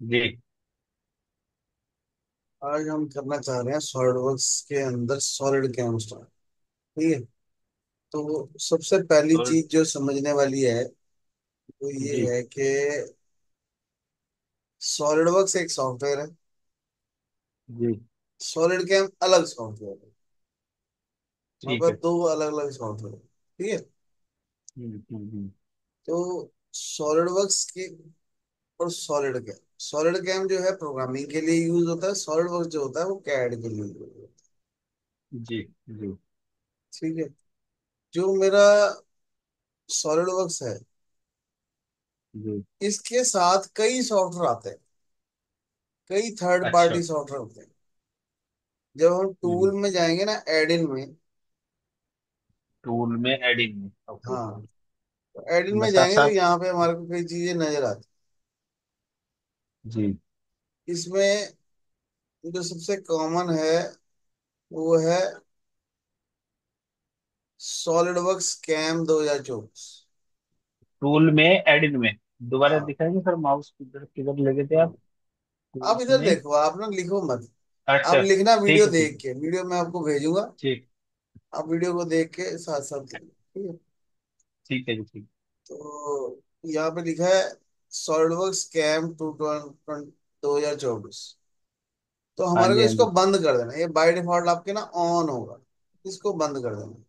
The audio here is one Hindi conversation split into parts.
जी आज हम करना चाह रहे हैं सॉलिडवर्क्स के अंदर सॉलिड कैम स्टार्ट। ठीक है। तो सबसे पहली और चीज जो समझने वाली है वो ये जी है कि सॉलिडवर्क्स एक सॉफ्टवेयर है। जी सॉलिड कैम अलग सॉफ्टवेयर है। हमारे ठीक पास है। दो अलग अलग सॉफ्टवेयर है। ठीक है। हम्म। तो सॉलिडवर्क्स की और सॉलिड कैम, सॉलिड कैम जो है प्रोग्रामिंग के लिए यूज होता है, सॉलिडवर्क्स जो होता है वो कैड के लिए यूज होता है। जी जी ठीक है। जो मेरा सॉलिडवर्क्स है जी। इसके साथ कई सॉफ्टवेयर आते हैं, कई थर्ड अच्छा। पार्टी सॉफ्टवेयर होते हैं। जब हम हम्म। टूल में जाएंगे ना, एडिन में। टूल में एडिंग में, ओके। हाँ, तो एडिन मैं में साथ जाएंगे तो साथ। यहाँ पे हमारे को कई चीजें नजर आती जी। हैं। इसमें जो सबसे कॉमन है वो है सॉलिड वर्क्स कैम 2024। टूल में एडिंग में। दोबारा हाँ दिखाएंगे सर, माउस किधर किधर लगे थे हाँ। आप? आप टूल्स इधर में। देखो, आप ना लिखो मत। आप अच्छा। लिखना वीडियो ठीक है ठीक देख है के, वीडियो मैं आपको भेजूंगा। ठीक। आप वीडियो को देख के साथ साथ लिखो, ठीक है। ठीक है जी ठीक। तो यहाँ पे लिखा है सॉलिड वर्क्स कैम 2024। तो हाँ हमारे को जी हाँ इसको जी। बंद कर देना, ये बाय डिफॉल्ट आपके ना ऑन होगा। इसको बंद कर देना।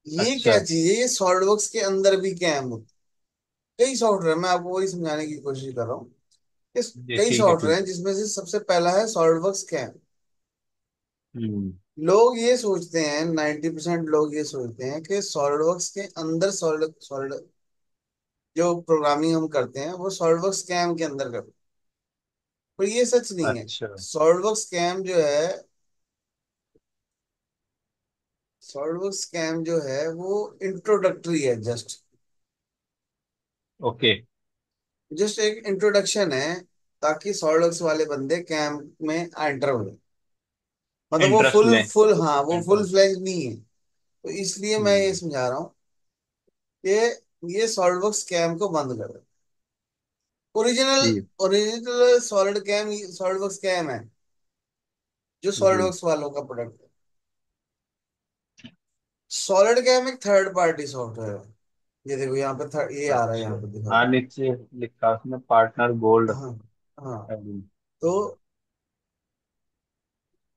ये अच्छा। क्या चीज है? ये सॉलिडवर्क्स के अंदर भी कैम होती है। कई सॉफ्टवेयर, मैं आपको वही समझाने की कोशिश कर रहा हूँ। इस जी कई ठीक है सॉफ्टवेयर ठीक हैं है। जिसमें से सबसे पहला है सॉलिडवर्क्स कैम। हम्म। लोग ये सोचते हैं, 90% लोग ये सोचते हैं कि सॉलिडवर्क्स के अंदर सॉलिड सॉलिड जो प्रोग्रामिंग हम करते हैं वो सॉलिडवर्क्स कैम के अंदर करते हैं। पर ये सच नहीं है। अच्छा। सॉलिडवर्क्स कैम जो है, सॉलिडवर्क्स कैम जो है वो इंट्रोडक्टरी है। ओके। जस्ट एक इंट्रोडक्शन है, ताकि सॉलिडवर्क्स वाले बंदे कैम में एंटर हो जाए। मतलब वो इंटरेस्ट फुल लें। फुल, हाँ वो फुल इंटरेस्ट। फ्लेज नहीं है। तो इसलिए मैं ये हम्म। समझा रहा हूँ कि ये सॉलिडवर्क्स कैम को बंद कर दे। ओरिजिनल जी original solid CAM SolidWorks CAM है, जो जी। सॉलिडवर्क्स वालों का प्रोडक्ट है। सॉलिड कैम एक थर्ड पार्टी सॉफ्टवेयर है। ये देखो यहाँ पे ये आ रहा है, अच्छा। यहाँ पे दिखा हाँ दो। नीचे लिखा उसमें पार्टनर गोल्ड। हाँ हाँ। तो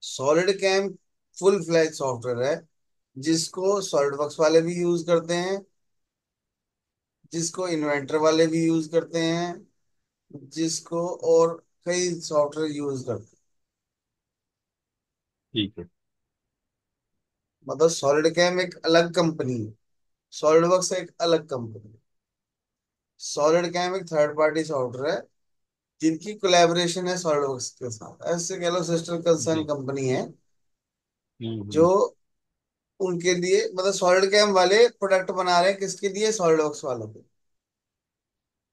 SolidCAM full fledged software है, जिसको सॉलिडवर्क्स वाले भी यूज करते हैं, जिसको इन्वेंटर वाले भी यूज करते हैं, जिसको और कई सॉफ्टवेयर यूज करते हैं। ठीक है। मतलब सॉलिड कैम एक अलग कंपनी है, सॉलिडवर्क्स एक अलग कंपनी है। सॉलिड कैम एक थर्ड पार्टी सॉफ्टवेयर है जिनकी कोलैबोरेशन है सॉलिडवर्क्स के साथ। ऐसे कह लो सिस्टर कंसर्न जी। कंपनी है, जो हम्म। उनके लिए मतलब सॉलिड कैम वाले प्रोडक्ट बना रहे हैं, किसके लिए? सॉलिडवर्क्स वालों के।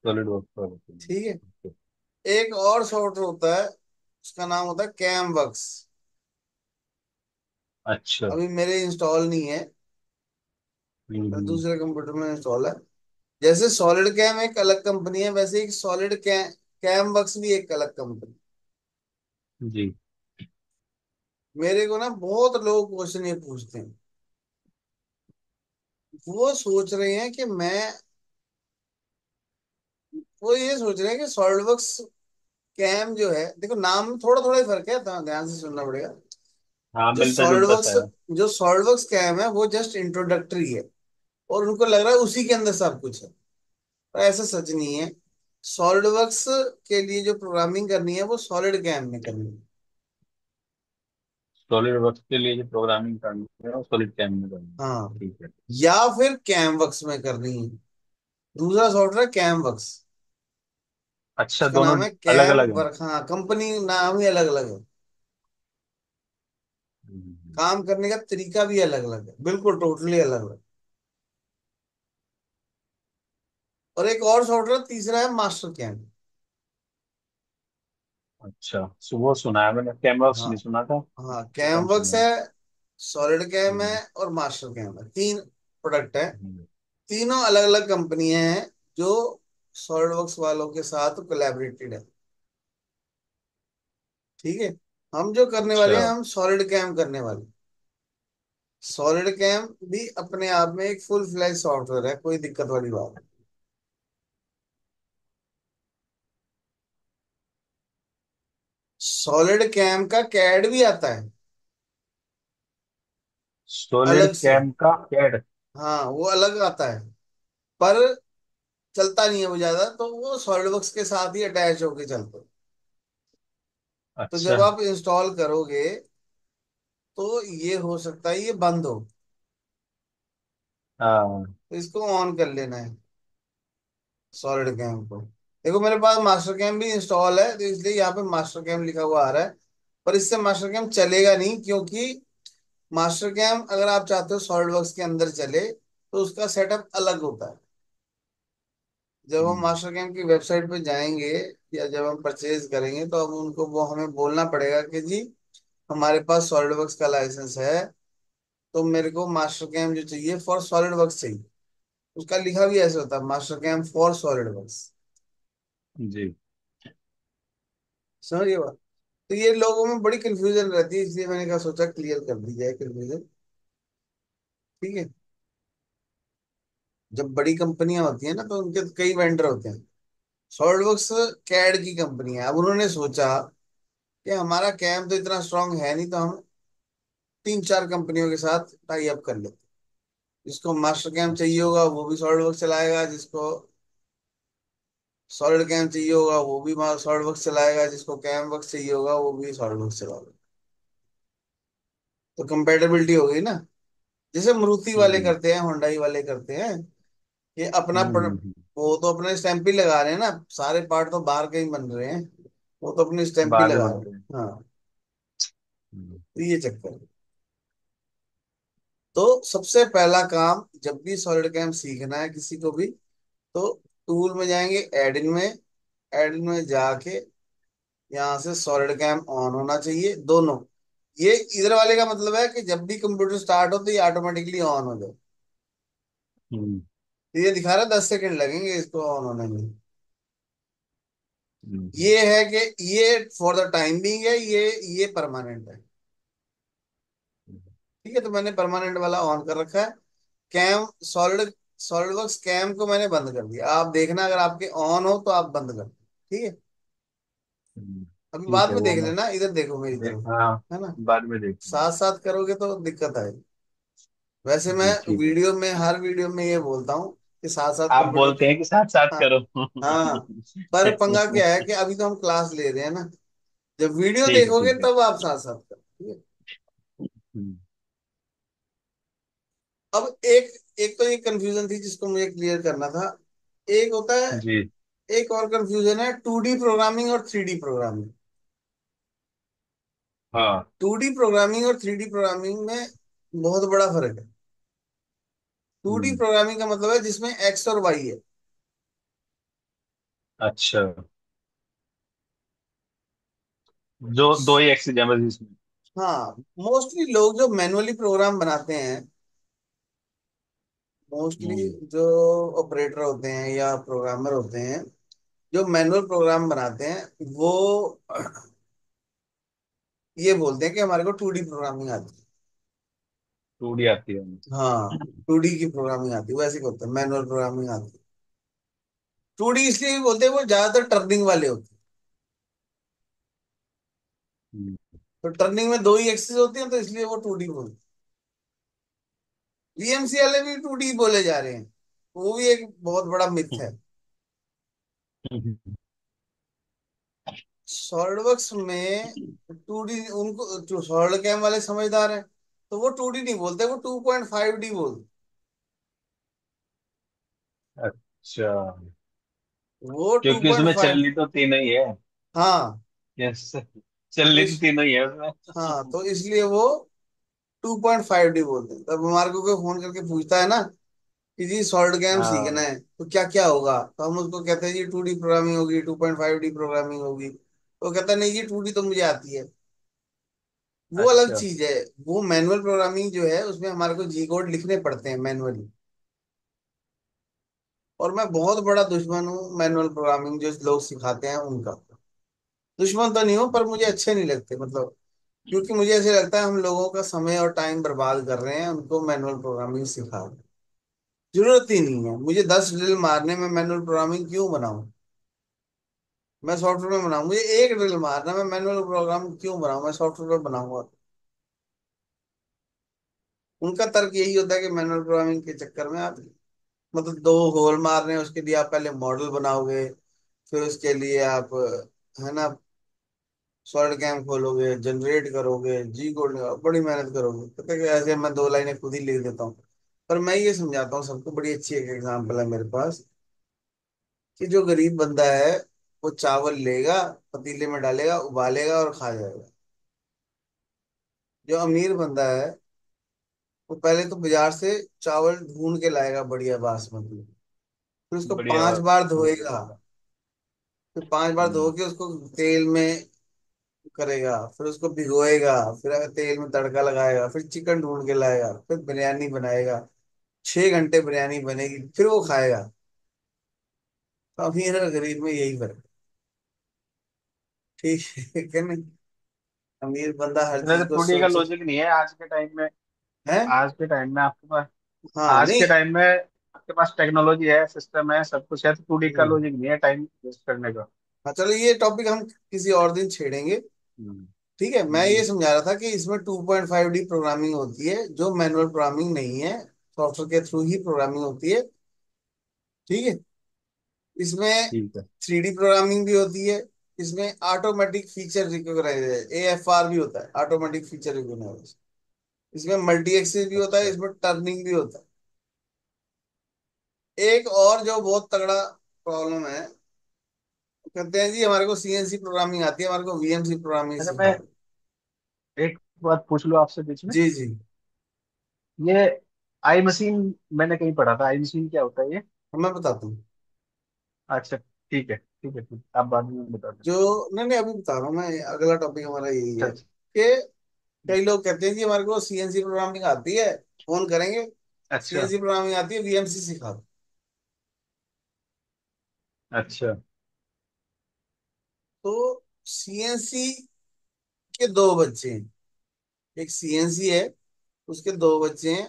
सॉलिड वर्क पर। ठीक है। एक और सॉफ्टवेयर होता है, उसका नाम होता है कैम वर्क्स। अच्छा। अभी मेरे इंस्टॉल नहीं है, मेरे हम्म। दूसरे कंप्यूटर में इंस्टॉल है। जैसे सॉलिड कैम एक अलग कंपनी है, वैसे एक सॉलिड कैम वर्क्स भी एक अलग कंपनी। जी। मेरे को ना बहुत लोग क्वेश्चन ये पूछते हैं। वो सोच रहे हैं कि मैं, वो ये सोच रहे हैं कि सॉलिडवर्क्स कैम जो है, देखो नाम में थोड़ा थोड़ा ही फर्क है, तो ध्यान से सुनना पड़ेगा। हाँ जो मिलता जुलता सॉलिडवर्क्स सा है। जो सॉलिडवर्क्स कैम है वो जस्ट इंट्रोडक्टरी है, और उनको लग रहा है उसी के अंदर सब कुछ है। पर ऐसा सच नहीं है। सॉलिडवर्क्स के लिए जो प्रोग्रामिंग करनी है वो सॉलिड कैम में करनी है। सॉलिड वर्क के लिए जो प्रोग्रामिंग करनी है वो सॉलिड कैम में करनी है। हाँ, ठीक है। या फिर कैमवर्क्स में करनी है। दूसरा सॉफ्टवेयर कैमवर्क्स, अच्छा, उसका दोनों नाम है अलग कैम अलग हैं। वर्क। हाँ, कंपनी नाम ही अलग अलग है, हम्म। काम करने का तरीका भी अलग अलग है, बिल्कुल टोटली अलग अलग। और एक और सॉफ्टवेयर तीसरा है मास्टर कैम। अच्छा, सुबह सुना है मैंने, कैमवर्क्स हाँ नहीं सुना था। हाँ, कम कैमवर्क्स सुना है, है। सॉलिड कैम है हम्म। और मास्टर कैम है। तीन प्रोडक्ट है। हम्म। तीनों अलग अलग कंपनियां हैं जो सॉलिडवर्क्स वालों के साथ कोलैबोरेटेड है। ठीक है। हम जो करने वाले अच्छा। हैं, हम सॉलिड कैम करने वाले। सॉलिड कैम भी अपने आप में एक फुल फ्लैज सॉफ्टवेयर है, कोई दिक्कत वाली बात नहीं। सॉलिड कैम का कैड भी आता है सॉलिड अलग से। कैम का कैड। हाँ, वो अलग आता है, पर चलता नहीं है वो ज्यादा, तो वो सॉलिडवर्क्स के साथ ही अटैच होके चलता है। तो अच्छा। जब आप इंस्टॉल करोगे तो ये हो सकता है ये बंद हो, हाँ। तो इसको ऑन कर लेना है सॉलिड कैम को। देखो मेरे पास मास्टर कैम भी इंस्टॉल है, तो इसलिए यहाँ पे मास्टर कैम लिखा हुआ आ रहा है। पर इससे मास्टर कैम चलेगा नहीं, क्योंकि मास्टर कैम अगर आप चाहते हो सॉलिडवर्क्स के अंदर चले तो उसका सेटअप अलग होता है। जब हम हम्म, मास्टर कैम की वेबसाइट पे जाएंगे या जब हम परचेज करेंगे, तो हम उनको वो हमें बोलना पड़ेगा कि जी हमारे पास सॉलिडवर्क्स का लाइसेंस है, तो मेरे को मास्टर कैम जो चाहिए फॉर सॉलिडवर्क्स चाहिए। उसका लिखा भी ऐसे होता है, मास्टर कैम फॉर सॉलिडवर्क्स। जी। समझिए बात। तो ये लोगों में बड़ी कंफ्यूजन रहती है, इसलिए मैंने कहा सोचा क्लियर कर दी जाए कंफ्यूजन। ठीक है। जब बड़ी कंपनियां होती हैं ना, तो उनके कई वेंडर होते हैं। सॉलिडवर्क्स कैड की कंपनी है, अब उन्होंने सोचा कि हमारा कैम तो इतना स्ट्रांग है नहीं, तो हम 3 4 कंपनियों के साथ टाई अप कर लेते हैं। जिसको मास्टर कैम चाहिए अच्छा। होगा वो भी सॉलिडवर्क्स चलाएगा, जिसको सॉलिड कैम चाहिए होगा वो भी सॉलिडवर्क्स चलाएगा, जिसको कैम वर्क्स चाहिए होगा वो भी सॉलिडवर्क्स चलाएगा। तो कंपेटेबिलिटी हो गई ना। जैसे मारुति वाले हम्म करते हैं, होंडाई वाले करते हैं, ये अपना हम्म। वो तो अपने स्टैंप ही लगा रहे हैं ना, सारे पार्ट तो बाहर के ही बन रहे हैं, वो तो अपनी स्टैंप ही बाद में लगा रहे बनते हैं। हैं। हाँ, हम्म, तो ये चक्कर है। तो सबसे पहला काम जब भी सॉलिड कैम सीखना है किसी को भी, तो टूल में जाएंगे, एडिन में। एडिन में जाके यहाँ से सॉलिड कैम ऑन होना चाहिए दोनों। ये इधर वाले का मतलब है कि जब भी कंप्यूटर स्टार्ट हो तो ये ऑटोमेटिकली ऑन हो जाए। हम्म, तो ये दिखा रहा है 10 सेकंड लगेंगे इसको ऑन होने में। हम्म, ये है कि ये फॉर द टाइम बीइंग है, ये परमानेंट है। ठीक है, तो मैंने परमानेंट वाला ऑन कर रखा है। कैम सॉलिड सॉलिडवर्क्स कैम को मैंने बंद कर दिया। आप देखना अगर आपके ऑन हो तो आप बंद कर दो। ठीक है। हम्म। अभी ठीक बाद है में वो देख मैं लेना, इधर देखो मेरी तरफ। हाँ, है ना। बाद में देखूंगा। साथ साथ करोगे तो दिक्कत आएगी। वैसे मैं जी ठीक है। वीडियो में, हर वीडियो में ये बोलता हूँ कि साथ साथ आप कंप्यूटर। बोलते हैं कि साथ साथ हाँ। करो। हाँ। पर पंगा क्या है कि अभी तो हम क्लास ले रहे हैं ना, जब वीडियो ठीक है देखोगे ठीक है। तब आप साथ साथ करो। ठीक है। हम्म, अब एक एक तो ये कंफ्यूजन थी जिसको मुझे क्लियर करना था। एक होता है, जी। एक और कंफ्यूजन है 2D प्रोग्रामिंग और 3D प्रोग्रामिंग। हाँ। 2D प्रोग्रामिंग और 3D प्रोग्रामिंग में बहुत बड़ा फर्क है। 2D हम्म, प्रोग्रामिंग का मतलब है जिसमें एक्स और वाई है। अच्छा। जो दो ही एक्सीडेंट है इसमें। हाँ, मोस्टली लोग जो मैनुअली प्रोग्राम बनाते हैं, मोस्टली हम्म, जो ऑपरेटर होते हैं या प्रोग्रामर होते हैं, जो मैनुअल प्रोग्राम बनाते हैं, वो ये बोलते हैं कि हमारे को 2D प्रोग्रामिंग आती है। टूटी आती है। हाँ, 2D की प्रोग्रामिंग आती है, वैसे बोलते हैं मैनुअल प्रोग्रामिंग आती है। 2D इसलिए भी बोलते हैं वो ज्यादातर टर्निंग वाले होते हैं। हम्म, तो टर्निंग में दो ही एक्सिस होती हैं, तो इसलिए वो 2D बोलते हैं। वीएमसी वाले भी 2D बोले जा रहे हैं, वो भी एक बहुत बड़ा मिथ है। हम्म, सॉलिडवर्क्स में 2D, उनको जो सॉलिड कैम वाले समझदार हैं, तो वो 2D नहीं बोलते, वो 2.5D बोलते। अच्छा। वो क्योंकि उसमें 2.5। चलनी तो तीनों ही है। हाँ। यस। तो चलनी तो इस तीनों ही है उसमें। हाँ, तो इसलिए वो 2.5D बोलते हैं। तब हमारे को कोई फोन करके पूछता है ना कि जी सॉलिड कैम सीखना हाँ। है तो क्या क्या होगा, तो हम उसको कहते हैं जी 2D प्रोग्रामिंग होगी, 2.5D प्रोग्रामिंग होगी। तो कहता है नहीं जी 2D तो मुझे आती है। वो अलग अच्छा। चीज है। वो मैनुअल प्रोग्रामिंग जो है उसमें हमारे को जी कोड लिखने पड़ते हैं मैनुअली। और मैं बहुत बड़ा दुश्मन हूँ मैनुअल प्रोग्रामिंग जो लोग सिखाते हैं उनका। दुश्मन तो नहीं हूँ, पर मुझे अच्छे नहीं लगते, मतलब क्योंकि मुझे ऐसे लगता है हम लोगों का समय और टाइम बर्बाद कर रहे हैं उनको मैनुअल प्रोग्रामिंग सिखा रहे हैं। जरूरत ही नहीं है मुझे 10 ड्रिल मारने में, मैनुअल प्रोग्रामिंग क्यों बनाऊं? मैं सॉफ्टवेयर में बनाऊं, मुझे एक ड्रिल मारना, मैं मैनुअल प्रोग्रामिंग क्यों बनाऊं? मैं सॉफ्टवेयर में बनाऊंगा। उनका तर्क यही होता है कि मैनुअल प्रोग्रामिंग के चक्कर में आप, मतलब 2 होल मारने हैं, उसके लिए आप पहले मॉडल बनाओगे, फिर उसके लिए आप, है ना, सॉलिड कैम खोलोगे, जनरेट करोगे, जी कोड बड़ी मेहनत करोगे। पता है कि ऐसे मैं 2 लाइनें खुद ही लिख देता हूँ। पर मैं ये समझाता हूँ सबको, बड़ी अच्छी एक एग्जांपल है मेरे पास, कि जो गरीब बंदा है वो चावल लेगा, पतीले में डालेगा, उबालेगा और खा जाएगा। जो अमीर बंदा है वो पहले तो बाजार से चावल ढूंढ के लाएगा बढ़िया बासमती, फिर उसको बढ़िया। 5 बार धोएगा, बिल्कुल। फिर 5 बार धो हम्म। के उसको तेल में करेगा, फिर उसको भिगोएगा, फिर तेल में तड़का लगाएगा, फिर चिकन ढूंढ के लाएगा, फिर बिरयानी बनाएगा। 6 घंटे बिरयानी बनेगी, फिर वो खाएगा। तो अमीर और गरीब में यही फर्क है। ठीक है कि नहीं? अमीर बंदा हर इसमें चीज तो को 2D का सोचे। लॉजिक नहीं है आज के टाइम में। है। आज के टाइम में आपके पास, हाँ आज नहीं। के टाइम में आपके पास टेक्नोलॉजी है, सिस्टम है, सब कुछ है, तो 2D का हम्म। लॉजिक नहीं है टाइम वेस्ट करने का। हाँ चलो, ये टॉपिक हम किसी और दिन छेड़ेंगे। हम्म। ठीक है, मैं ये हम्म। समझा रहा था कि इसमें 2.5D प्रोग्रामिंग होती है जो मैनुअल प्रोग्रामिंग नहीं है, सॉफ्टवेयर के थ्रू ही प्रोग्रामिंग होती है। ठीक है। इसमें ठीक है। 3D प्रोग्रामिंग भी होती है। इसमें ऑटोमेटिक फीचर रिकॉग्नाइज, AFR भी होता है, ऑटोमेटिक फीचर रिकॉग्नाइज। इसमें मल्टी एक्सिस भी होता है, अच्छा। इसमें टर्निंग भी होता है। एक और जो बहुत तगड़ा प्रॉब्लम है, कहते हैं जी हमारे को CNC प्रोग्रामिंग आती है, हमारे को VMC प्रोग्रामिंग अच्छा, सिखा मैं दो। एक बात पूछ लूँ आपसे बीच में। जी जी। ये आई मशीन, मैंने कहीं पढ़ा था, आई मशीन क्या होता है ये? मैं बताता हूँ। अच्छा ठीक है, ठीक है, ठीक है, आप बाद में बता दें। जो, नहीं नहीं, अभी बता रहा हूँ मैं, अगला टॉपिक हमारा यही अच्छा है कि कई लोग कहते हैं जी हमारे को CNC प्रोग्रामिंग आती है, फोन करेंगे, अच्छा। CNC प्रोग्रामिंग आती है, VMC सिखा दो। अच्छा। तो CNC के 2 बच्चे हैं, एक CNC है, उसके 2 बच्चे हैं।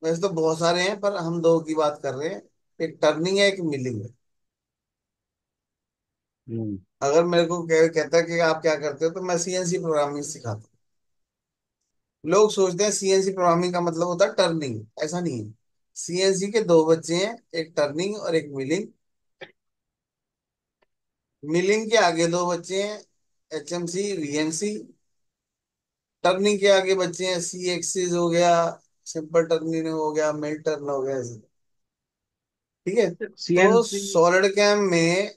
वैसे तो बहुत सारे हैं पर हम 2 की बात कर रहे हैं। एक टर्निंग है, एक मिलिंग है। हम्म। अगर मेरे को कहता है कि आप क्या करते हो, तो मैं CNC प्रोग्रामिंग सिखाता हूँ। लोग सोचते हैं CNC प्रोग्रामिंग का मतलब होता है टर्निंग, ऐसा नहीं है। CNC के 2 बच्चे हैं, एक टर्निंग और एक मिलिंग। मिलिंग के आगे 2 बच्चे हैं, HMC, VMC। टर्निंग के आगे बच्चे हैं, C एक्सिस हो गया, सिंपल टर्निंग हो गया, मिल टर्न हो गया, ऐसे। ठीक है। तो सीएनसी। सॉलिड कैम में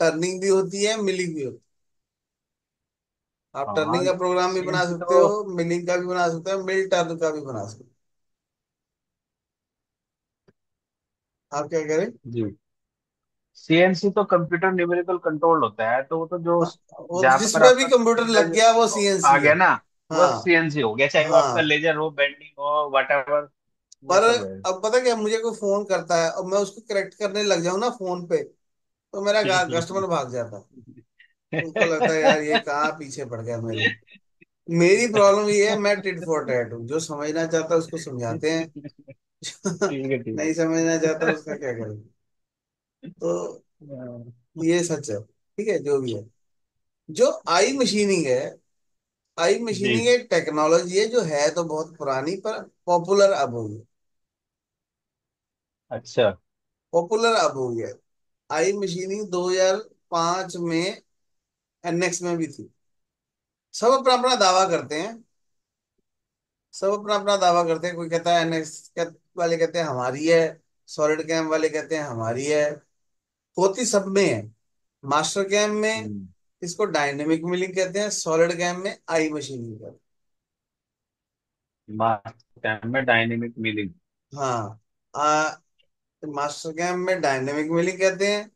टर्निंग भी होती है, मिलिंग भी होती है। आप हाँ। टर्निंग का प्रोग्राम भी बना सीएनसी सकते तो। हो, मिलिंग का भी बना सकते हो, मिल टर्न का भी बना सकते हो। आप क्या करें? जी। सीएनसी तो कंप्यूटर न्यूमेरिकल कंट्रोल होता है, तो वो तो जो हाँ, वो जहां पर जिसमें भी आपका कंप्यूटर कंप्यूटर लग गया वो आ CNC है। गया ना, वो हाँ सीएनसी हो गया, चाहे वो आपका हाँ। लेजर हो, बेंडिंग हो, वट, वो पर सब है। अब पता क्या, मुझे कोई फोन करता है और मैं उसको करेक्ट करने लग जाऊं ना फोन पे, तो मेरा कस्टमर भाग जाता है। उनको लगता है यार ये कहाँ पीछे पड़ गया मेरे। मेरी प्रॉब्लम ये है, मैं टिट फॉर टैट हूँ, जो समझना चाहता है उसको समझाते हैं। ठीक है, ठीक नहीं समझना चाहता उसका क्या करें। तो है। ये सच है। ठीक है, जो भी है। जो आई मशीनिंग है, आई जी। मशीनिंग एक टेक्नोलॉजी है जो है तो बहुत पुरानी, पर पॉपुलर अब हुई है। अच्छा। पॉपुलर अब हुई है। आई मशीनिंग 2005 में NX में भी थी। सब अपना अपना दावा करते हैं, सब अपना अपना दावा करते हैं। कोई कहता है NX वाले कहते हैं हमारी है, सॉलिड कैम वाले कहते हैं हमारी है। होती सब में है। मास्टर कैम में हम्म। इसको डायनेमिक मिलिंग कहते हैं, सॉलिड कैम में आई मशीनिंग कहते मास्टर कैम में डायनेमिक मिलिंग। हैं। हाँ। मास्टर कैम में डायनेमिक मिलिंग कहते हैं,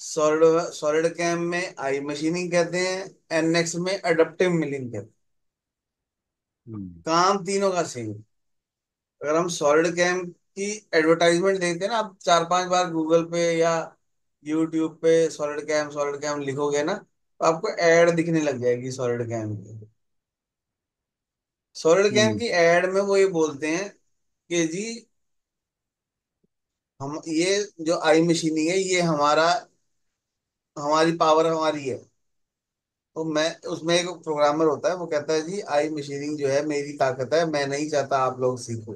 सॉलिड सॉलिड कैम में आई मशीनिंग कहते हैं, NX में अडप्टिव मिलिंग कहते हैं। हम्म। काम तीनों का सेम। अगर हम सॉलिड कैम की एडवर्टाइजमेंट देखते हैं ना, आप 4-5 बार गूगल पे या यूट्यूब पे सॉलिड कैम लिखोगे ना, आपको एड दिखने लग जाएगी सॉलिड कैम की। सॉलिड कैम हम्म। की एड में वो ये बोलते हैं कि जी हम ये जो आई मशीनिंग है ये हमारा, हमारी पावर हमारी है। तो मैं, उसमें एक प्रोग्रामर होता है वो कहता है जी आई मशीनिंग जो है मेरी ताकत है, मैं नहीं चाहता आप लोग सीखो,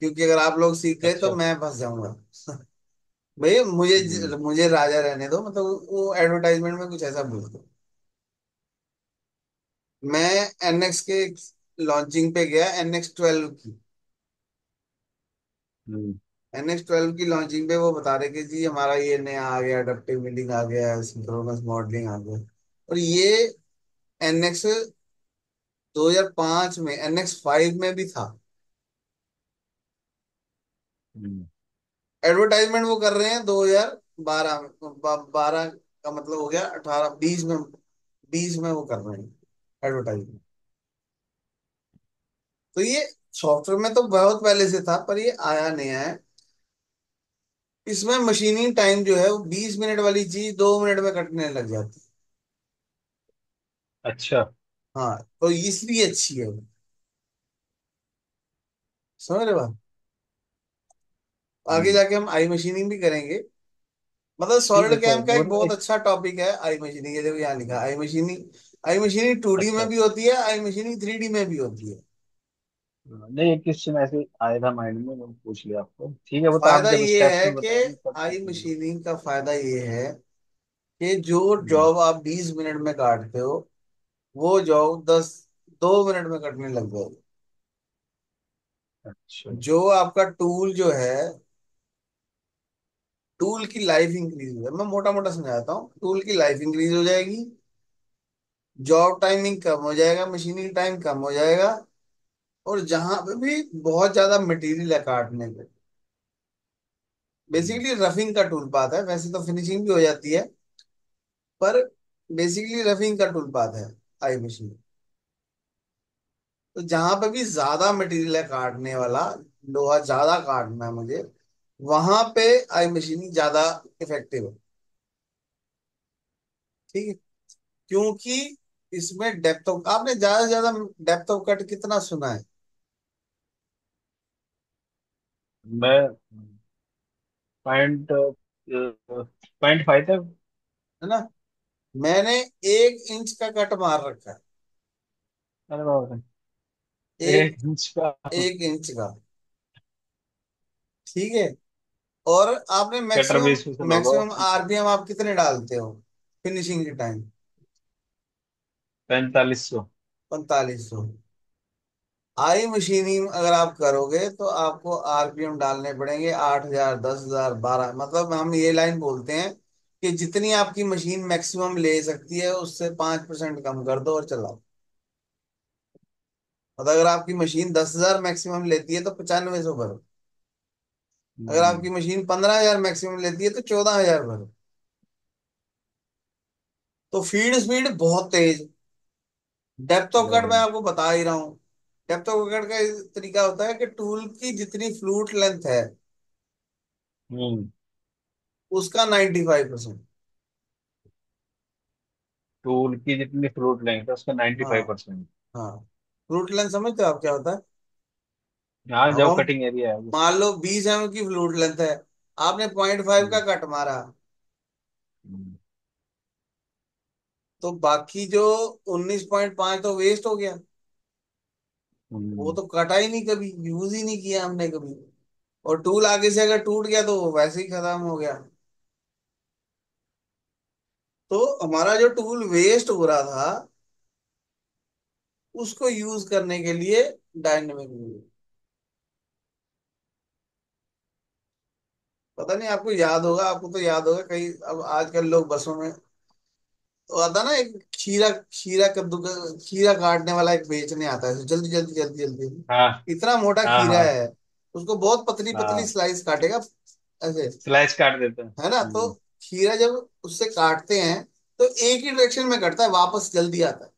क्योंकि अगर आप लोग सीख गए तो अच्छा। मैं फंस जाऊंगा। भाई हम्म। मुझे राजा रहने दो, मतलब वो एडवर्टाइजमेंट में कुछ ऐसा बोलते हैं। मैं एनएक्स के लॉन्चिंग पे गया, NX 12 की। हम्म। NX 12 की लॉन्चिंग पे वो बता रहे कि जी हमारा ये नया आ गया, अडप्टिव बिल्डिंग आ गया, सिंक्रोनस मॉडलिंग आ गया। और ये NX 2005 में, NX 5 में भी था। हम्म। एडवर्टाइजमेंट वो कर रहे हैं 2012 में, 12 का मतलब हो गया 18 20 में, 20 में वो कर रहे हैं एडवर्टाइजमेंट। तो ये सॉफ्टवेयर में तो बहुत पहले से था, पर ये आया नया है। इसमें मशीनिंग टाइम जो है वो 20 मिनट वाली चीज 2 मिनट में कटने लग जाती अच्छा। है। हाँ, तो इसलिए अच्छी है वो। समझ रहे बात? आगे हम्म। जाके हम आई मशीनिंग भी करेंगे। मतलब ठीक है सॉलिड सर, कैम का वो एक ना बहुत एक। अच्छा टॉपिक है आई मशीनिंग। ये देखो यहाँ लिखा आई मशीनिंग। आई मशीनिंग 2D में अच्छा। भी होती है, आई मशीनिंग 3D में भी होती है। नहीं, एक क्वेश्चन ऐसे आया था माइंड में, मैंने पूछ लिया आपको। ठीक है, वो तो आप फायदा जब ये स्टेप्स है में कि बताएंगे तब आई पूछेंगे। मशीनिंग का फायदा ये है कि जो हम्म। जॉब आप 20 मिनट में काटते हो, वो जॉब 2 मिनट में कटने लग जाएगी। अच्छा। जो आपका टूल जो है, टूल की लाइफ इंक्रीज हो जाए, मैं मोटा मोटा समझाता हूँ, टूल की लाइफ इंक्रीज हो जाएगी, जॉब टाइमिंग कम हो जाएगा, मशीनिंग टाइम कम हो जाएगा। और जहां पे भी बहुत ज्यादा मटेरियल है काटने पे, हम्म। बेसिकली रफिंग का टूल पाथ है, वैसे तो फिनिशिंग भी हो जाती है, पर बेसिकली रफिंग का टूल पाथ है आई मशीन। तो जहां पे भी ज्यादा मटेरियल है काटने वाला, लोहा ज्यादा काटना है मुझे, वहां पे आई मशीनिंग ज्यादा इफेक्टिव है। ठीक है, क्योंकि इसमें डेप्थ ऑफ, आपने ज्यादा से ज्यादा डेप्थ ऑफ कट कितना सुना मैं पॉइंट 0.5 तक। है ना? मैंने 1 इंच का कट मार रखा है। अरे बाप रे, एक 1 इंच का। 1 इंच का। ठीक है। और आपने कटर भी मैक्सिमम स्पेशल होगा मैक्सिमम उसकी तो। आरपीएम आप कितने डालते हो फिनिशिंग के टाइम? 4500। 4500। आई मशीनिंग अगर आप करोगे तो आपको आरपीएम डालने पड़ेंगे 8,000, 10,000, 12, मतलब हम ये लाइन बोलते हैं कि जितनी आपकी मशीन मैक्सिमम ले सकती है उससे 5% कम कर दो और चलाओ। मतलब अगर आपकी मशीन 10,000 मैक्सिमम लेती है तो 9500 भरो। अगर हम्म। आपकी मशीन 15,000 मैक्सिमम लेती है तो 14,000 भरो। तो फीड स्पीड बहुत तेज। डेप्थ ऑफ कट मैं हाँ। आपको बता ही रहा हूँ। डेप्थ ऑफ कट का इस तरीका होता है कि टूल की जितनी फ्लूट लेंथ है हम्म। उसका 95%। टूल की जितनी फ्रूट लेंगे उसका हाँ 95%। हाँ। फ्लूट लेंथ समझते हो आप क्या होता है? हाँ, अब जो हम कटिंग एरिया है मान बस। लो 20 की फ्लूट लेंथ है, आपने 0.5 का हम्म। कट मारा, हम्म। तो बाकी जो 19.5 तो वेस्ट हो गया। वो हम्म। तो कटा ही नहीं, कभी यूज ही नहीं किया हमने कभी। और टूल आगे से अगर टूट गया तो वो वैसे ही खत्म हो गया। तो हमारा जो टूल वेस्ट हो रहा था उसको यूज करने के लिए डायनेमिक यूज। पता नहीं आपको याद होगा, आपको तो याद होगा कहीं, अब आजकल लोग बसों में तो आता ना एक खीरा, खीरा कद्दू का, खीरा काटने वाला एक बेचने आता है जल्दी जल्दी जल्दी हाँ जल्दी। इतना मोटा हाँ खीरा हाँ है, उसको बहुत पतली पतली हाँ। स्लाइस काटेगा ऐसे, स्लाइस काट देते हैं। है ना? तो खीरा जब उससे काटते हैं तो एक ही डायरेक्शन में कटता है, वापस जल्दी आता है,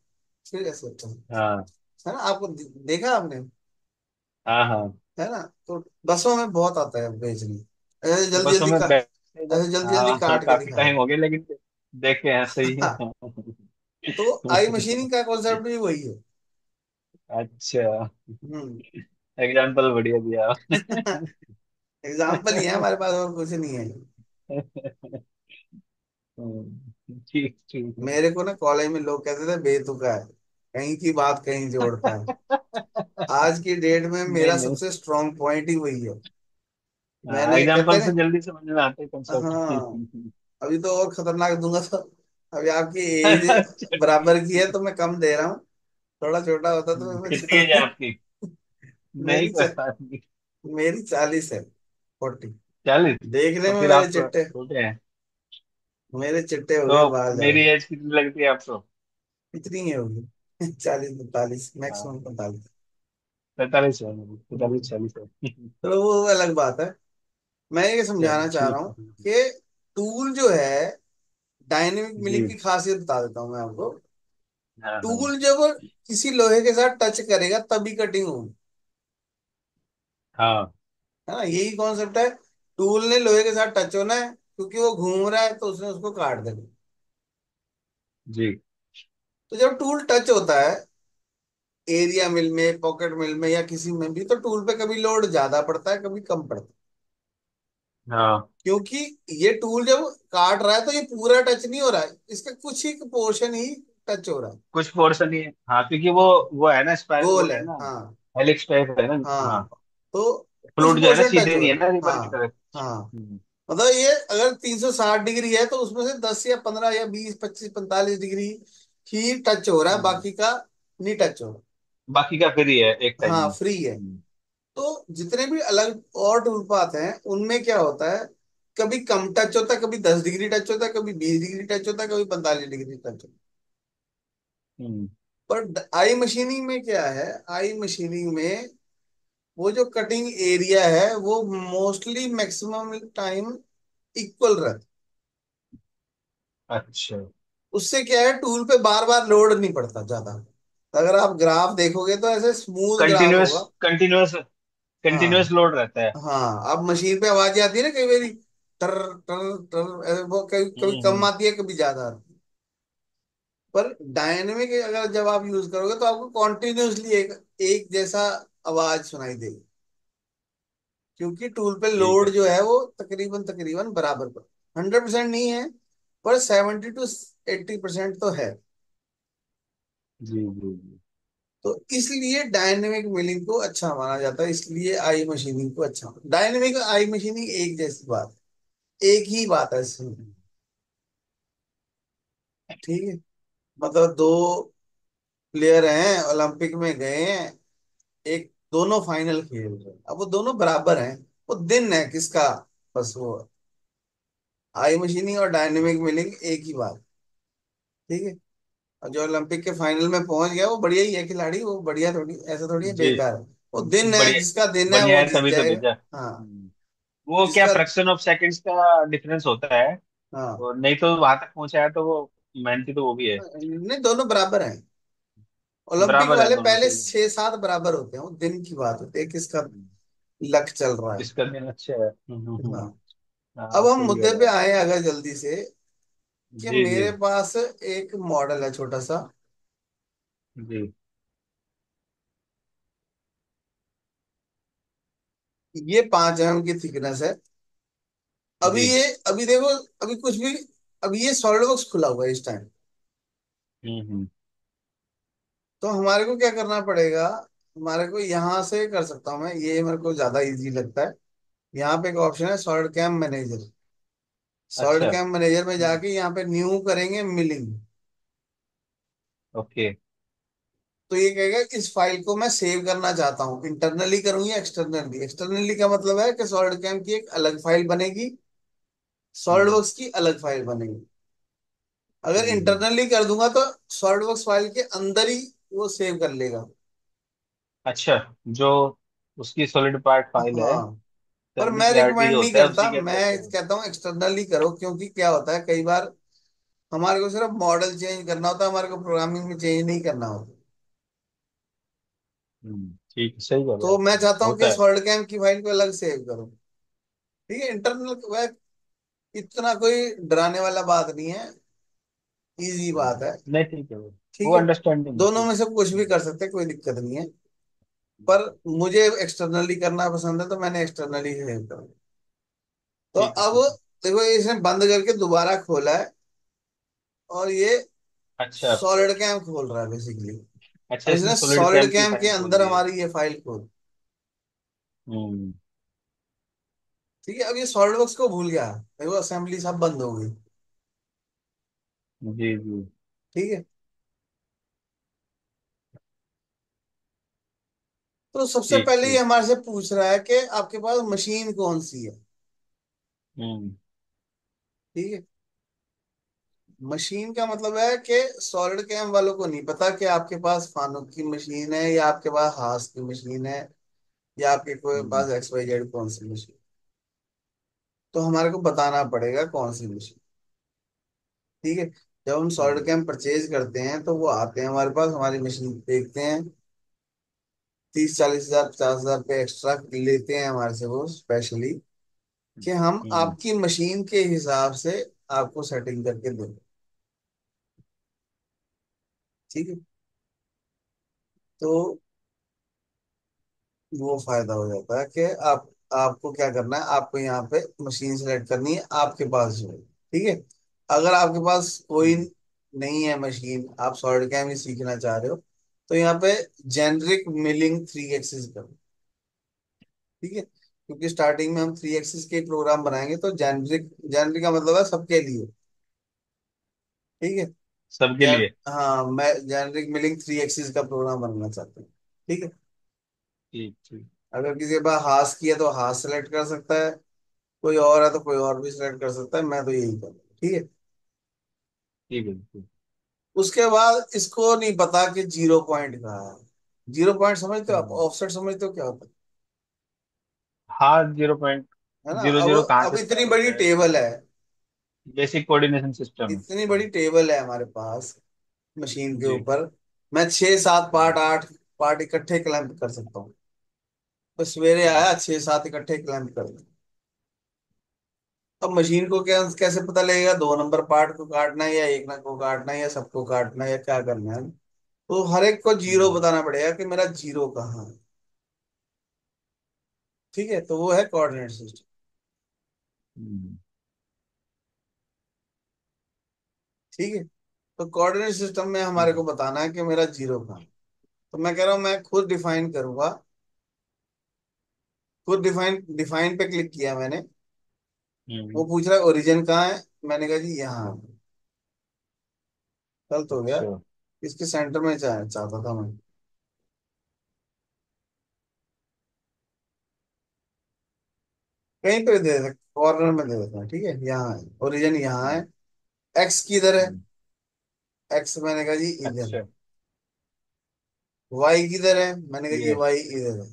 फिर ऐसे होता हाँ है ना? आपको देखा आपने? हाँ हाँ। है ना? तो बसों में बहुत आता है बेचने, ऐसे जल्दी बसों जल्दी में का, बैठे जब, ऐसे जल्दी जल्दी हाँ हाँ, काट के काफी दिखाएगा। टाइम हो गया लेकिन देखे हैं, सही है। तो आई मशीनिंग का कॉन्सेप्ट भी वही है। अच्छा, हम्म। एग्जाम्पल बढ़िया दिया आपने। एग्जाम्पल ही है हमारे पास, और कुछ नहीं है। ठीक ठीक है। मेरे को ना कॉलेज में लोग कहते थे बेतुका है, कहीं की बात कहीं जोड़ता है। आज की डेट में नहीं मेरा नहीं, सबसे स्ट्रांग पॉइंट ही वही है। हाँ, मैंने कहते एग्जाम्पल ना, से जल्दी समझ में आते कंसेप्ट। हाँ, अभी तो और खतरनाक दूंगा तो। अभी आपकी एज अच्छा, बराबर की है तो मैं कम दे रहा हूँ। थोड़ा छोटा होता तो मैं कितनी एज है ज्यादा। आपकी? नहीं, मेरी कोई बात नहीं। मेरी 40 है, 40। 40? देखने तो में फिर मेरे आप चिट्टे, छोटे हैं। मेरे चिट्टे हो गए तो बाल मेरी ज्यादा। एज कितनी लगती है आपको? इतनी ही होगी। 40 45, मैक्सिमम हाँ, 45। 45 है मेरी, 45 हम्म। 40 है। तो वो अलग बात है। मैं ये समझाना चलो चाह रहा ठीक हूँ है। कि टूल जो है, डायनेमिक मिलिंग जी। की खासियत बता देता हूँ मैं आपको। हाँ हाँ। टूल जब किसी लोहे के साथ टच करेगा तभी कटिंग होगी। हाँ। है ना, यही कॉन्सेप्ट है। टूल ने लोहे के साथ टच होना है, क्योंकि वो घूम रहा है तो उसने उसको काट देना। जी। तो जब टूल टच होता है एरिया मिल में, पॉकेट मिल में या किसी में भी, तो टूल पे कभी लोड ज्यादा पड़ता है, कभी कम पड़ता है। हाँ, क्योंकि ये टूल जब काट रहा है तो ये पूरा टच नहीं हो रहा है, इसका कुछ ही पोर्शन ही टच हो रहा है। कुछ पोर्शन ही है, हाँ, क्योंकि वो है ना, वो गोल है, है ना, हाँ। हेलिक्स टाइप है ना। हाँ, हाँ, तो कुछ फ्लूइड जो है ना पोर्शन टच सीधे हो नहीं रहा है है। ना, रिबन की हाँ, तरह। हाँ। मतलब ये अगर 360 डिग्री है तो उसमें से 10 या 15 या 20 25 45 डिग्री ही टच हो रहा है, हम्म। बाकी का नहीं टच हो बाकी का फ्री है एक रहा। टाइम हाँ, में। फ्री है। तो जितने भी अलग और टूल पाथ हैं उनमें क्या होता है, कभी कम टच होता है, कभी 10 डिग्री टच होता है, कभी 20 डिग्री टच होता है, कभी 45 डिग्री टच होता है। हम्म। पर आई मशीनिंग में क्या है, आई मशीनिंग में वो जो कटिंग एरिया है वो मोस्टली मैक्सिमम टाइम इक्वल रहता है। अच्छा, उससे क्या है, टूल पे बार बार लोड नहीं पड़ता ज्यादा। अगर आप ग्राफ देखोगे तो ऐसे स्मूथ ग्राफ कंटिन्यूअस होगा। कंटिन्यूअस हाँ, कंटिन्यूअस लोड रहता है। हाँ। अब मशीन पे आवाजें आती है ना कई बारी, टर टर टर, ऐसे वो कभी कभी कम हम्म। आती है, कभी ज्यादा आती है। पर डायनेमिक अगर जब आप यूज करोगे तो आपको कॉन्टिन्यूसली एक जैसा आवाज सुनाई देगी, क्योंकि टूल पे ठीक लोड है जो ठीक है है। वो तकरीबन तकरीबन बराबर पर, 100% नहीं है, पर 70 to 80% तो है। जी जी जी। तो इसलिए डायनेमिक मिलिंग को अच्छा माना जाता है, इसलिए आई मशीनिंग को अच्छा। डायनेमिक आई मशीनिंग एक जैसी बात, एक ही बात है इसमें। ठीक है, मतलब दो प्लेयर हैं, ओलंपिक में गए हैं, एक दोनों फाइनल खेल रहे हैं, अब वो दोनों बराबर हैं, वो दिन है किसका, बस वो आई मशीनिंग और डायनेमिक मिलिंग एक ही बात। ठीक है। और जो ओलंपिक के फाइनल में पहुंच गया वो बढ़िया ही है खिलाड़ी, वो बढ़िया थोड़ी, ऐसा थोड़ी है जी, बेकार है। वो दिन है, बढ़िया। जिसका दिन है बढ़िया वो है जीत तभी तो जाएगा। भेजा। हाँ, वो क्या जिसका, फ्रैक्शन ऑफ सेकंड्स का डिफरेंस होता है, हाँ, और नहीं तो वहां तक पहुंचा है तो वो मेहनती तो वो भी है। नहीं दोनों बराबर हैं। ओलंपिक बराबर है वाले दोनों, पहले सही है। 6 7 बराबर होते हैं, वो दिन की बात होती है किसका हम्म, लक चल रहा है। इसका दिन अच्छा है। हाँ। हाँ, अब हम सही कह मुद्दे रहे पे हैं आप। आए अगर जल्दी से, कि जी जी मेरे पास एक मॉडल है छोटा सा। जी ये 5 mm की थिकनेस है। अभी जी। ये, अभी देखो, अभी कुछ भी, अभी ये सॉलिड वर्क्स खुला हुआ है इस टाइम। हम्म। तो हमारे को क्या करना पड़ेगा, हमारे को यहाँ से कर सकता हूँ मैं, ये मेरे को ज्यादा इजी लगता है। यहाँ पे एक ऑप्शन है सॉलिड कैम मैनेजर। सॉलिड अच्छा। कैम मैनेजर में जाके यहाँ पे न्यू करेंगे मिलिंग। ओके। तो ये कहेगा इस फाइल को मैं सेव करना चाहता हूँ, इंटरनली करूँ या एक्सटर्नली। एक्सटर्नली का मतलब है कि सॉलिड कैम की एक अलग फाइल बनेगी, सॉलिड हम्म वर्क्स की अलग फाइल बनेगी। अगर हम्म। इंटरनली कर दूंगा तो सॉलिड वर्क्स फाइल के अंदर ही वो सेव कर लेगा। अच्छा, जो उसकी सॉलिड पार्ट फाइल है, हाँ, पर सभी मैं प्रायोरिटी रिकमेंड जो नहीं होता है करता, उसी के मैं अंदर से। कहता हूँ एक्सटर्नली करो, क्योंकि क्या होता है कई बार हमारे को सिर्फ मॉडल चेंज करना होता है, हमारे को प्रोग्रामिंग में चेंज नहीं करना होता। ठीक, सही कह रहे हैं तो आप। मैं चाहता हूँ होता कि है। सॉलिड कैम की फाइल को अलग सेव करो। ठीक है, इंटरनल वह इतना कोई डराने वाला बात नहीं है। इजी बात है। नहीं ठीक है वो ठीक है, अंडरस्टैंडिंग है, दोनों ठीक। में से कुछ भी हम्म, कर सकते हैं, कोई दिक्कत नहीं है। पर मुझे एक्सटर्नली करना पसंद है, तो मैंने एक्सटर्नली सेव कर। तो ठीक है अब ठीक है। देखो, इसने बंद करके दोबारा खोला है, और ये अच्छा। सॉलिड कैम खोल रहा है बेसिकली। अच्छा अब इसने इसने सॉलिड सॉलिड कैम की कैम के फाइल खोल अंदर दी है। हमारी ये फाइल खोल। हम्म। ठीक है, अब ये सॉलिड वर्क्स को भूल गया, देखो असेंबली सब बंद हो गई। जी जी। ठीक है, तो सबसे ठीक पहले ये ठीक। हमारे से पूछ रहा है कि आपके पास मशीन कौन सी है। हम्म ठीक है, मशीन का मतलब है कि सॉलिड कैम वालों को नहीं पता कि आपके पास फानुक की मशीन है, या आपके पास हास की मशीन है, या आपके कोई हम्म पास एक्स वाई जेड कौन सी मशीन। तो हमारे को बताना पड़ेगा कौन सी मशीन। ठीक है, जब हम सॉलिड हम्म कैम परचेज करते हैं, तो वो आते हैं हमारे पास, हमारी मशीन देखते हैं, 30-40 हजार 50 हजार रुपये एक्स्ट्रा लेते हैं हमारे से वो स्पेशली, कि हम हम्म। आपकी मशीन के हिसाब से आपको सेटिंग करके दें। ठीक है, तो वो फायदा हो जाता है कि आपको क्या करना है, आपको यहाँ पे मशीन सेलेक्ट करनी है आपके पास जो है। ठीक है, अगर आपके पास कोई हम्म। नहीं है मशीन, आप सॉलिड कैम ही सीखना चाह रहे हो, तो यहाँ पे जेनरिक मिलिंग 3 एक्सिस करो। ठीक है, क्योंकि स्टार्टिंग में हम 3 एक्सिस के प्रोग्राम बनाएंगे, तो जेनरिक, जेनरिक का मतलब है सबके लिए। ठीक है, सबके लिए। हाँ, मैं जेनरिक मिलिंग 3 एक्सिस का प्रोग्राम बनाना चाहता हूँ। ठीक है, ठीक ठीक। अगर किसी के पास हाथ की है तो हाथ सेलेक्ट कर सकता है, कोई और है तो कोई और भी सिलेक्ट कर सकता है, मैं तो यही करूँ। ठीक है, ठीक है ठीक। उसके बाद इसको नहीं पता कि जीरो पॉइंट कहाँ है। जीरो पॉइंट समझते हो आप, हम्म। ऑफसेट समझते हो क्या होता हाँ 0 पॉइंट। है ना। जीरो अब जीरो कहाँ अब से इतनी स्टार्ट बड़ी होता है टेबल इसका? है, बेसिक कोऑर्डिनेशन सिस्टम। इतनी बड़ी टेबल है हमारे पास मशीन के जी। ऊपर, मैं 6-7 पार्ट, हम्म, 8 पार्ट इकट्ठे क्लैंप कर सकता हूँ। तो सवेरे आया हम्म, 6-7 इकट्ठे क्लैंप कर दिए। अब मशीन को क्या कैसे पता लगेगा 2 नंबर पार्ट को काटना है, या एक नंबर को काटना है, या सबको काटना है, या क्या करना है। तो हर एक को जीरो हम्म, बताना पड़ेगा कि मेरा जीरो कहाँ है। ठीक है, तो वो है कोऑर्डिनेट सिस्टम। हम्म, ठीक है, तो कोऑर्डिनेट सिस्टम में हमारे हम्म, को बताना है कि मेरा जीरो कहाँ है। तो मैं कह रहा हूँ मैं खुद डिफाइन करूंगा। खुद डिफाइन, डिफाइन पे क्लिक किया मैंने। वो हम्म। पूछ रहा है ओरिजिन कहाँ है, मैंने कहा जी यहाँ है। गलत हो गया, अच्छा। इसके सेंटर में चाहता था मैं। कहीं पे दे देता, कॉर्नर में दे देता हूँ। ठीक है, यहाँ है ओरिजिन, यहाँ है। हम्म, एक्स किधर है, हम्म, एक्स मैंने कहा जी इधर है। अच्छा। वाई किधर है, मैंने कहा जी ये। वाई इधर है।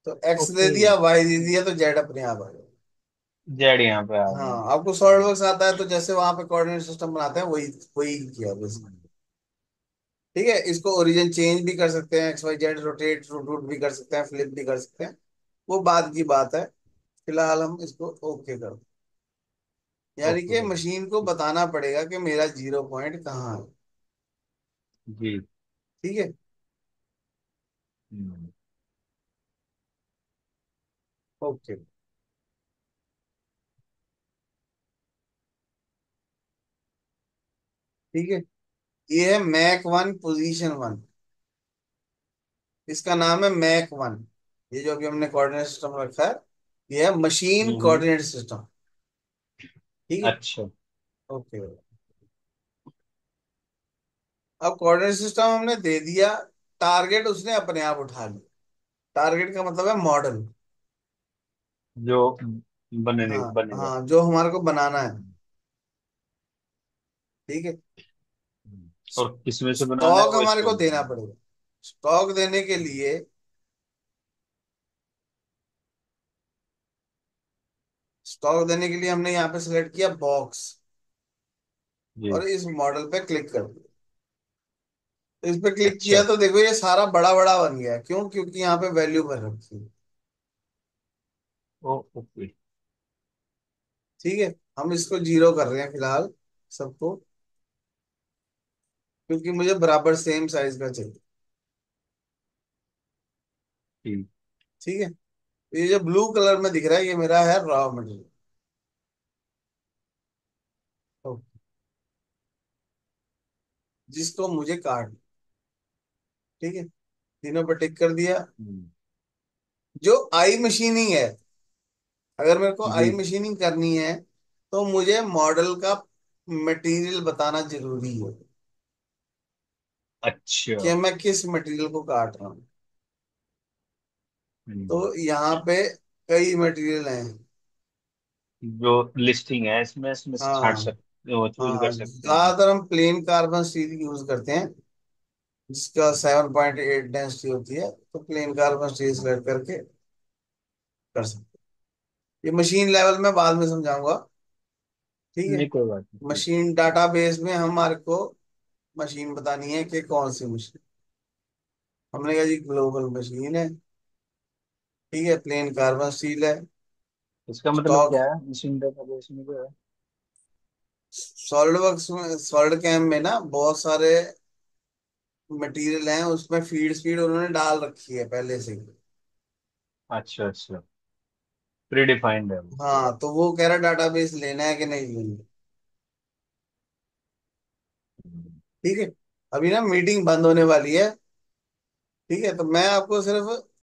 तो एक्स दे ओके। दिया, वाई दे दिया, तो जेड अपने आप आ गया। जेड यहाँ पे आ गया। हाँ, आपको सॉलिड वर्क्स आता है, तो जैसे वहां पे कोऑर्डिनेट सिस्टम बनाते हैं, वही वही किया बस। हम्म, ठीक है, इसको ओरिजिन चेंज भी कर सकते हैं, X Y Z rotate root भी कर सकते हैं, फ्लिप भी कर सकते हैं, वो बाद की बात है। फिलहाल हम इसको ओके कर दें। यानी ओके कि कर मशीन को दो। बताना पड़ेगा कि मेरा जीरो पॉइंट कहाँ है। जी। ठीक है, हम्म, ओके। ठीक है, ये है मैक 1 पोजीशन 1। इसका नाम है मैक 1। ये जो अभी हमने कोऑर्डिनेट सिस्टम रखा है, ये है मशीन हम्म। Coordinate system. ठीक है, अच्छा। ओके। अब कोऑर्डिनेट सिस्टम हमने दे दिया, टारगेट उसने अपने आप उठा लिया। टारगेट का मतलब है मॉडल। जो बनने हाँ, बनेगा। हाँ, जो हमारे को बनाना है। ठीक है, और किसमें से बनाना है स्टॉक वो हमारे इसमें को देना बताना पड़ेगा। स्टॉक देने के है। लिए, स्टॉक देने के लिए हमने यहाँ पे सिलेक्ट किया बॉक्स, जी। और इस मॉडल पे क्लिक कर दिया। तो इस पे क्लिक किया अच्छा। तो देखो ये सारा बड़ा बड़ा बन गया, क्यों? क्योंकि यहाँ पे वैल्यू भर रखी है। ओके। ठीक है, हम इसको जीरो कर रहे हैं फिलहाल। सबको, क्योंकि मुझे बराबर सेम साइज का चाहिए। ठीक। ठीक है। ये जो ब्लू कलर में दिख रहा है, ये मेरा है रॉ मटेरियल। जिसको मुझे काट, ठीक है, तीनों पर टिक कर दिया। हम्म, जो आई मशीनिंग है, अगर मेरे को आई जी। मशीनिंग करनी है तो मुझे मॉडल का मटेरियल बताना जरूरी है अच्छा। कि मैं किस मटेरियल को काट रहा हूँ। तो हम्म, यहाँ पे कई मटेरियल हैं। जो लिस्टिंग है इसमें, इसमें से छांट हाँ सकते हो, चूज हाँ, कर सकते हैं हम। ज्यादातर हम प्लेन कार्बन स्टील यूज करते हैं, जिसका 7.8 डेंसिटी होती है, तो प्लेन कार्बन स्टील सेलेक्ट करके कर सकते हैं। ये मशीन लेवल में बाद में समझाऊंगा। ठीक है। नहीं, कोई बात नहीं, ठीक। मशीन डाटाबेस में हमारे को मशीन बतानी है कि कौन सी मशीन। हमने कहा जी ग्लोबल मशीन है, ठीक है, प्लेन कार्बन स्टील है। इसका मतलब स्टॉक क्या है, मशीन डेटाबेस में क्या है? सॉलिड वर्क्स में, सॉलिड कैम में ना बहुत सारे मटेरियल हैं, उसमें फीड स्पीड उन्होंने डाल रखी है पहले से ही। अच्छा अच्छा, प्री डिफाइंड है वो पूरा। हाँ, तो वो कह रहा डाटाबेस लेना है कि नहीं लेना। हम्म, ठीक है। अभी ना मीटिंग बंद होने वाली है। ठीक है, तो मैं आपको सिर्फ